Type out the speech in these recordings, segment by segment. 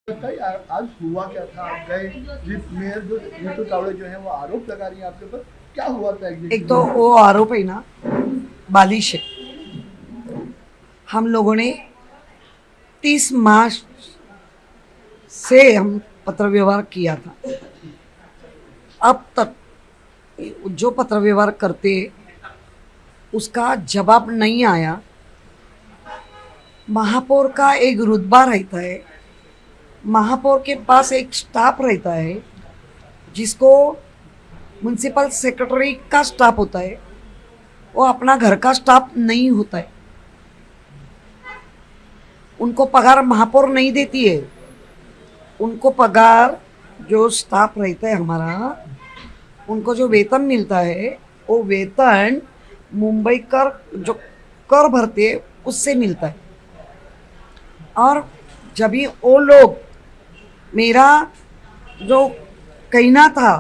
आज हुआ क्या था? आप गए, मेयर जो नीतू तावड़े जो है वो आरोप लगा रही है आपके ऊपर, क्या हुआ था एक तो वो आरोप है ना, बालिश है। हम लोगों ने 30 मार्च से हम पत्र व्यवहार किया था। अब तक जो पत्र व्यवहार करते उसका जवाब नहीं आया। महापौर का एक रुतबा रहता है, महापौर के पास एक स्टाफ रहता है जिसको म्युनिसिपल सेक्रेटरी का स्टाफ होता है, वो अपना घर का स्टाफ नहीं होता है। उनको पगार महापौर नहीं देती है, उनको पगार जो स्टाफ रहता है हमारा, उनको जो वेतन मिलता है वो वेतन मुंबई कर जो कर भरते हैं उससे मिलता है। और जब भी वो लोग, मेरा जो कहना था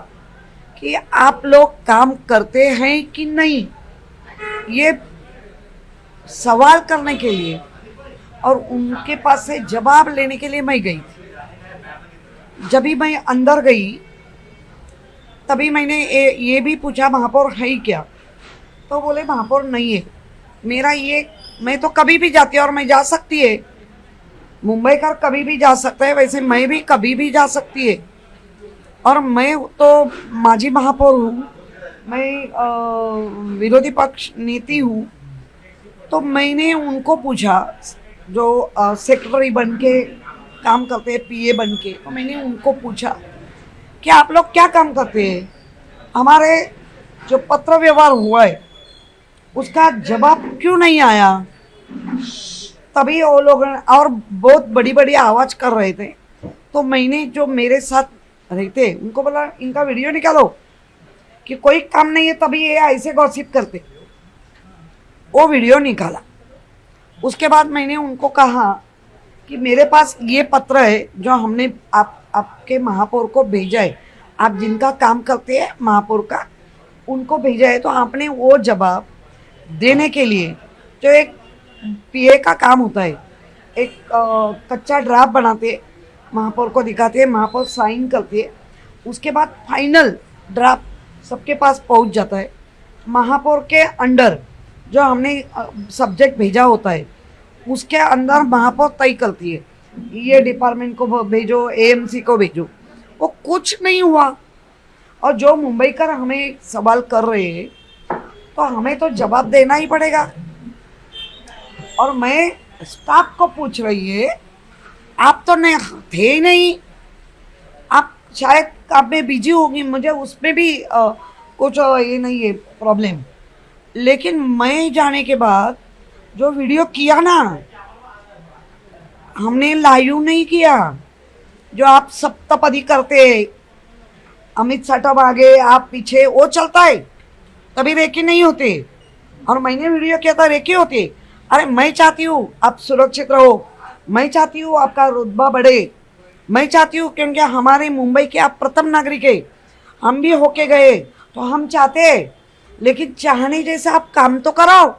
कि आप लोग काम करते हैं कि नहीं, ये सवाल करने के लिए और उनके पास से जवाब लेने के लिए मैं गई थी। जब भी मैं अंदर गई तभी मैंने ये भी पूछा महापौर है ही क्या, तो बोले महापौर नहीं है। मेरा ये, मैं तो कभी भी जाती है और मैं जा सकती है, मुंबई का कभी भी जा सकता है, वैसे मैं भी कभी भी जा सकती है। और मैं तो माजी महापौर हूँ, मैं विरोधी पक्ष नेती हूँ। तो मैंने उनको पूछा, जो सेक्रेटरी बन के काम करते हैं, पीए बन के, तो मैंने उनको पूछा कि आप लोग क्या काम करते हैं, हमारे जो पत्र व्यवहार हुआ है उसका जवाब क्यों नहीं आया। तभी वो लोग और बहुत बड़ी बड़ी आवाज़ कर रहे थे। तो मैंने जो मेरे साथ रहते उनको बोला इनका वीडियो निकालो कि कोई काम नहीं है तभी ये ऐसे गॉसिप करते। वो वीडियो निकाला। उसके बाद मैंने उनको कहा कि मेरे पास ये पत्र है जो हमने आपके महापौर को भेजा है, आप जिनका काम करते हैं महापौर का, उनको भेजा है। तो आपने वो जवाब देने के लिए, जो एक पीए का काम होता है, एक कच्चा ड्राफ्ट बनाते, महापौर को दिखाते, महापौर साइन करते, उसके बाद फाइनल ड्राफ्ट सबके पास पहुंच जाता है। महापौर के अंडर जो हमने सब्जेक्ट भेजा होता है उसके अंदर महापौर तय करती है, ये डिपार्टमेंट को भेजो, एएमसी को भेजो। वो कुछ नहीं हुआ। और जो मुंबई कर हमें सवाल कर रहे हैं तो हमें तो जवाब देना ही पड़ेगा। और मैं स्टाफ को पूछ रही है, आप तो नहीं थे ही नहीं, आप शायद आप में बिजी होगी, मुझे उसमें भी कुछ ये नहीं है प्रॉब्लम। लेकिन मैं जाने के बाद जो वीडियो किया ना, हमने लाइव नहीं किया। जो आप सप्तपदी करते, अमित साटव आगे आप पीछे, वो चलता है, तभी रेकी नहीं होते। और मैंने वीडियो किया था, रेकी होते। अरे मैं चाहती हूँ आप सुरक्षित रहो, मैं चाहती हूँ आपका रुतबा बढ़े, मैं चाहती हूँ, क्योंकि हमारे मुंबई के आप प्रथम नागरिक है, हम भी होके गए तो हम चाहते हैं, लेकिन चाहने जैसे आप काम तो कराओ,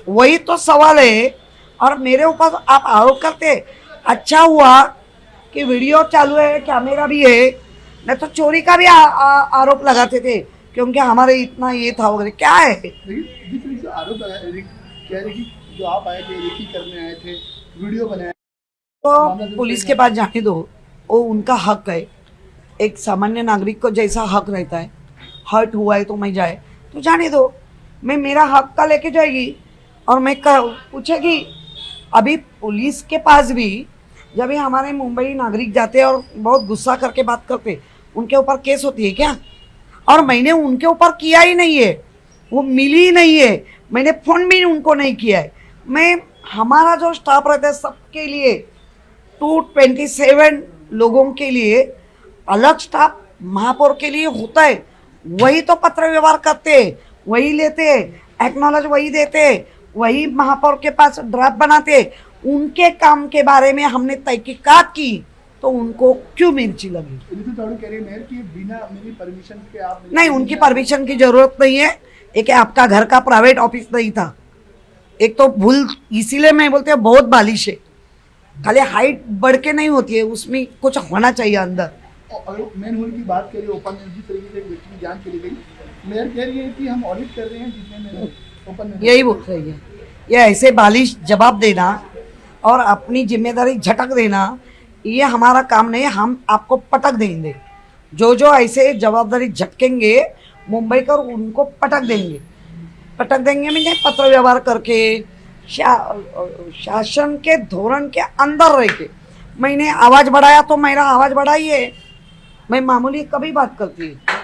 वही तो सवाल है। और मेरे ऊपर आप आरोप करते। अच्छा हुआ कि वीडियो चालू है, कैमरा भी है, नहीं तो चोरी का भी आरोप लगाते थे, क्योंकि हमारे इतना ये था वगैरह। क्या है जो आरोप कह रहे कि जो आप आए थे, रेकी करने आए थे, वीडियो बनाया, तो पुलिस के पास जाने दो, वो उनका हक है। एक सामान्य नागरिक को जैसा हक रहता है, हर्ट हुआ है तो मैं जाए तो जाने दो, मैं मेरा हक का लेके जाएगी। और मैं पूछेगी, अभी पुलिस के पास भी जब भी हमारे मुंबई नागरिक जाते हैं और बहुत गुस्सा करके बात करते, उनके ऊपर केस होती है क्या? और मैंने उनके ऊपर किया ही नहीं है, वो मिली ही नहीं है, मैंने फ़ोन भी उनको नहीं किया है। मैं, हमारा जो स्टाफ रहता है सबके लिए, 227 लोगों के लिए अलग स्टाफ महापौर के लिए होता है। वही तो पत्र व्यवहार करते, वही लेते, एक्नॉलेज वही देते, वही महापौर के पास ड्राफ्ट बनाते। उनके काम के बारे में हमने तहकीकात की तो उनको क्यों मिर्ची लगी? बिना मेरी परमिशन के आप नहीं, उनकी परमिशन की जरूरत नहीं है। एक आपका घर का प्राइवेट ऑफिस नहीं था, एक तो भूल, इसीलिए मैं बोलते हैं बहुत बालिश है। खाली हाइट बढ़ के नहीं होती है, उसमें कुछ होना चाहिए अंदर। और अगर मैन होल की बात करें, ओपन में जिस तरीके से एक व्यक्ति की जान चली गई, मेयर कह रही है कि हम ऑडिट कर रहे हैं जितने में ओपन में। यही बोल रही है, ये ऐसे बालिश जवाब देना और अपनी जिम्मेदारी झटक देना, ये हमारा काम नहीं है। हम आपको पटक देंगे, जो जो ऐसे जवाबदारी झटकेंगे मुंबई कर उनको पटक देंगे। पटक देंगे मैंने पत्र व्यवहार करके, शासन के धोरण के अंदर रह के। मैंने आवाज़ बढ़ाया तो मेरा आवाज़ बढ़ाई है, मैं मामूली कभी बात करती है।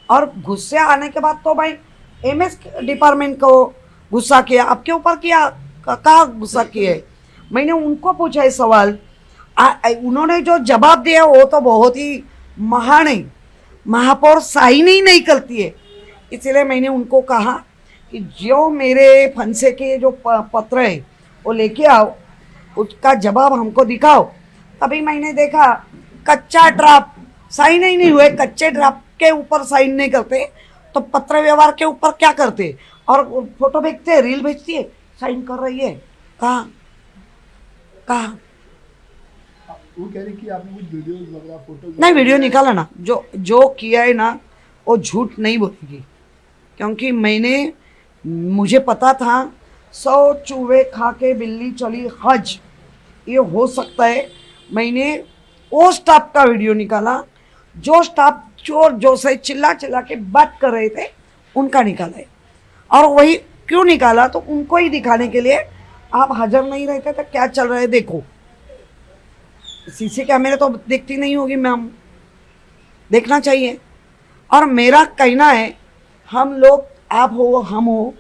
और गुस्से आने के बाद तो भाई एमएस डिपार्टमेंट को गुस्सा किया, आपके ऊपर किया, कहाँ गुस्सा किए। मैंने उनको पूछा है सवाल, उन्होंने जो जवाब दिया वो तो बहुत ही महान है। महापौर साइन ही नहीं करती है, इसलिए मैंने उनको कहा कि जो मेरे फंसे के जो पत्र है वो लेके आओ, उसका जवाब हमको दिखाओ। तभी मैंने देखा कच्चा ड्राफ्ट, साइन ही नहीं हुए, कच्चे ड्राफ्ट के ऊपर साइन नहीं करते तो पत्र व्यवहार के ऊपर क्या करते। और फोटो भेजते हैं, रील भेजती है, साइन कर रही है, कहाँ कहाँ। वो कह रही कि आपने कुछ वीडियो वगैरह फोटो नहीं, वीडियो निकाला ना, जो किया है ना वो झूठ नहीं बोलेगी, क्योंकि मुझे पता था 100 चूहे खा के बिल्ली चली हज, ये हो सकता है। मैंने वो स्टाफ का वीडियो निकाला, जो स्टाफ चोर जो से चिल्ला चिल्ला के बात कर रहे थे उनका निकाला है। और वही क्यों निकाला, तो उनको ही दिखाने के लिए। आप हाजिर नहीं रहते तो क्या चल रहा है देखो, सीसी कैमरे तो देखती नहीं होगी मैम, देखना चाहिए। और मेरा कहना है, हम लोग, आप हो हम हो,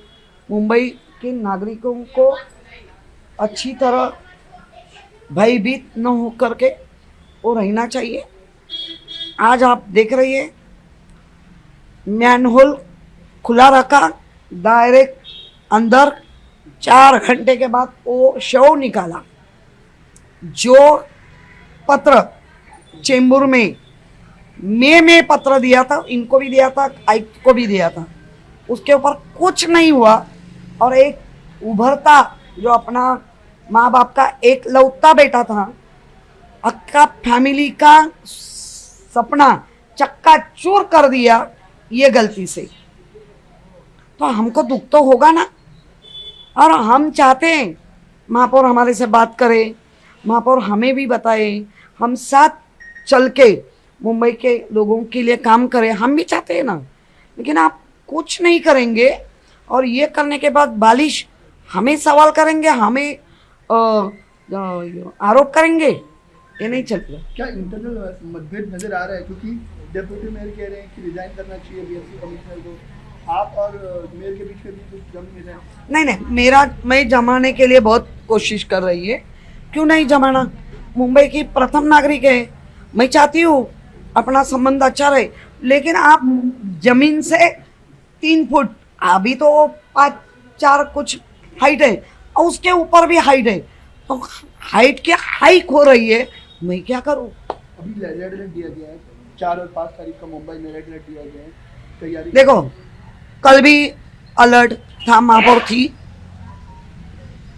मुंबई के नागरिकों को अच्छी तरह भयभीत न हो करके वो रहना चाहिए। आज आप देख रही है मैनहोल खुला रखा, डायरेक्ट अंदर 4 घंटे के बाद वो शव निकाला। जो पत्र चेंबूर में मैं पत्र दिया था, इनको भी दिया था, आयुक्त को भी दिया था, उसके ऊपर कुछ नहीं हुआ। और एक उभरता जो अपना माँ बाप का एक लौता बेटा था, अक्का फैमिली का सपना चक्का चूर कर दिया ये गलती से, तो हमको दुख तो होगा ना। और हम चाहते हैं महापौर हमारे से बात करे, महापौर हमें भी बताए, हम साथ चल के मुंबई के लोगों के लिए काम करें, हम भी चाहते हैं ना। लेकिन आप कुछ नहीं करेंगे और ये करने के बाद बालिश हमें सवाल करेंगे, हमें आरोप करेंगे, ये नहीं चलेगा। क्या इंटरनल मतभेद नजर आ रहा है? क्योंकि डेप्यूटी मेयर कह रहे हैं कि रिजाइन करना चाहिए बीएमसी कमिश्नर को, आप और मेयर के बीच में भी कुछ जम नहीं रहे? नहीं, मैं जमाने के लिए बहुत कोशिश कर रही है, क्यों नहीं जमाना। मुंबई की प्रथम नागरिक है, मैं चाहती हूँ अपना संबंध अच्छा रहे। लेकिन आप जमीन से 3 फुट, अभी तो 5-4 कुछ हाइट है और उसके ऊपर भी हाइट है, तो हाइट की हाइक हो रही है, मैं क्या करूँ। अभी रेड अलर्ट दिया गया है, 4 और 5 तारीख का मुंबई में रेड अलर्ट दिया गया है, तैयारी। देखो कल भी अलर्ट था, महापौर थी,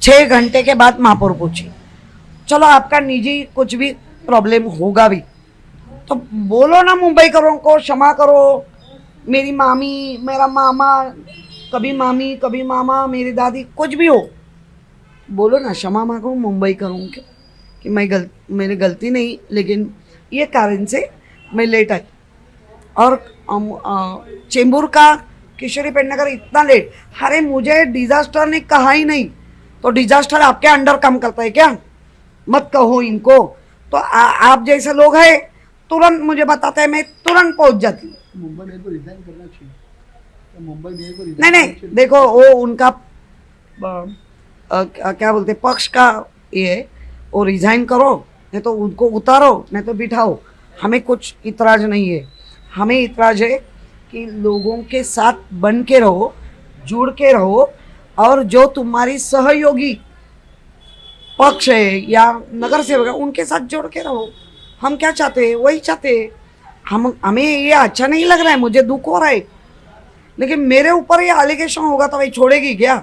6 घंटे के बाद महापौर पूछी। चलो आपका निजी कुछ भी प्रॉब्लम होगा भी तो बोलो ना मुंबईकरों को, क्षमा करो। मेरी मामी, मेरा मामा, कभी मामी कभी मामा, मेरी दादी, कुछ भी हो बोलो ना, क्षमा मांगो मुंबईकरों के कि मेरी गलती नहीं, लेकिन ये कारण से मैं लेट आई। और चेंबूर का किशोरी पेडनेकर इतना लेट, अरे मुझे डिजास्टर ने कहा ही नहीं, तो डिजास्टर आपके अंडर काम करता है क्या? मत कहो इनको। तो आप जैसे लोग हैं तुरंत मुझे बताते हैं, मैं तुरंत पहुंच जाती हूँ। मुंबई मेयर को रिजाइन करना चाहिए, तो मुंबई मेयर को रिजाइन नहीं, देखो वो उनका क्या बोलते पक्ष का ये है, वो रिजाइन करो, नहीं तो उनको उतारो, नहीं तो बिठाओ, हमें कुछ इतराज नहीं है। हमें इतराज है कि लोगों के साथ बन के रहो, जुड़ के रहो, और जो तुम्हारी सहयोगी पक्ष है या नगर सेवक है उनके साथ जोड़ के रहो। हम क्या चाहते हैं वही चाहते हैं। हमें ये अच्छा नहीं लग रहा है, मुझे दुख हो रहा है, लेकिन मेरे ऊपर ये एलिगेशन होगा तो भाई छोड़ेगी क्या?